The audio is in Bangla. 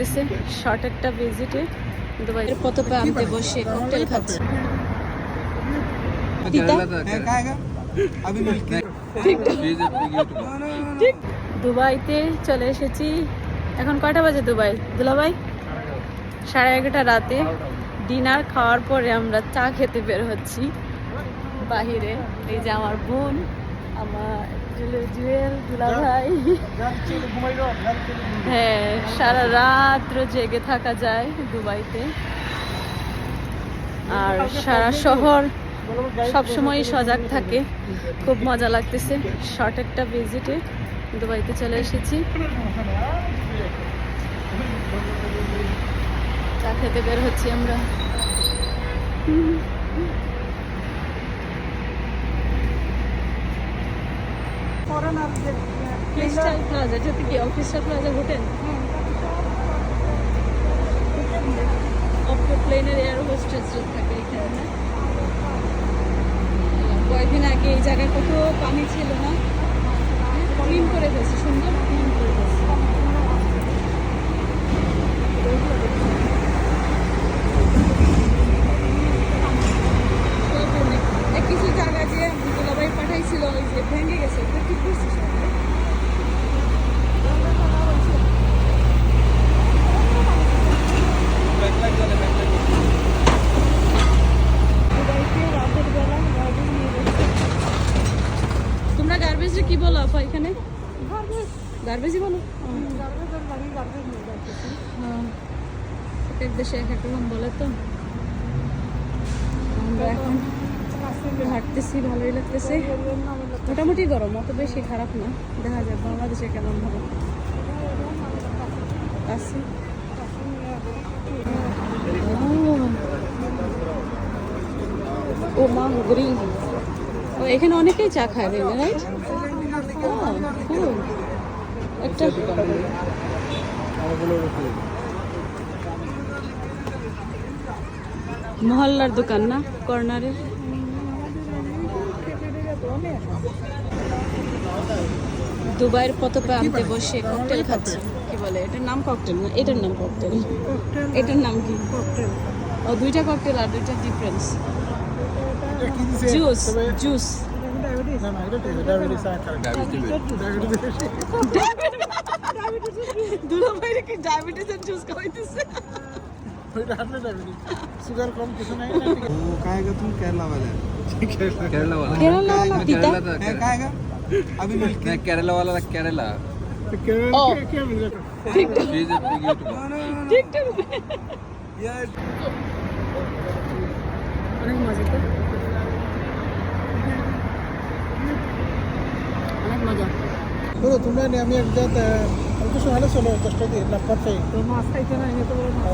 লাগতেছে শর্ট একটা ভিজিটে দুবাইয়ের পতপে আনতে বসে ককটেল খাচ্ছি। দুবাইতে চলে এসেছি। এখন কয়টা বাজে দুবাই দুলাভাই? 11:30 রাতে। ডিনার খাওয়ার পরে আমরা চা খেতে বের হচ্ছি বাহিরে। এই যে আমার বোন, আমার জুয়েল দুলাভাই। হ্যাঁ, সারা রাত্র জেগে থাকা যায় দুবাইতে, আর সারা শহর সবসময় সজাগ থাকে। খুব মজা লাগতেছে। শর্ট একটা ভিজিটে দুবাইতে চলে এসেছি। চা খেতে বের হচ্ছি আমরা। ক্রিস্টাল প্লাজা, যেতে কি ক্রিস্টাল প্লাজা হোটেল? প্লেনের এয়ার হোস্টেস থাকে এখানে। কয়েকদিন আগে এই জায়গায় কত পানি ছিল না, ক্লিন করে ফেলছে, সুন্দর ক্লিন করে ফেলছে। কিছু জায়গা যে দুলাভাই পাঠাইছিল ওই যে ভেঙে গেছে, ওটা ঠিক করছে সব। তোমরা গার্বেজে কি বলো আপা? এখানে গার্বেজই বলো। এক দেশে এক এক রকম বলে তো। আমরা এখন হাঁটতেছি, ভালোই লাগতেছে। মোটামুটি গরম, অত বেশি খারাপ না। দেখা যাক বাংলাদেশে কেমন হবে। আসি ও মা গ্রিন। ও এখানে অনেকেই চা খায়, রাইট? একটা মহল্লার দোকান না, কর্নারের। দুবাইয়ের পতপে আনতে বসে ককটেল খাচ্ছি। কি বলে এটার নাম? ককটেল না, এটার নাম ককটেল। এটার নাম কি? ও দুইটা ককটেল আর দুইটা ডিফারেন্স। জুস জুস দুলাভাইরে কি ডায়াবেটিসের জুস খাওয়াইতেছে? सुगर कम किसी नहीं वो कहेगा तुम केरला वाला केरला वाला पीता है कहेगा अभी नहीं केरला वाला केरला ओ क्या मिल गया ठीक ठीक ठीक यार অনেক মজা তো, অনেক মজা। বলো তোমরা নিয়ে আমি একজাত অল্প সময় চলো 10টা দিয়ে লাভ করতে তো মাছ খাইতে না, এনে তো বলে মাছ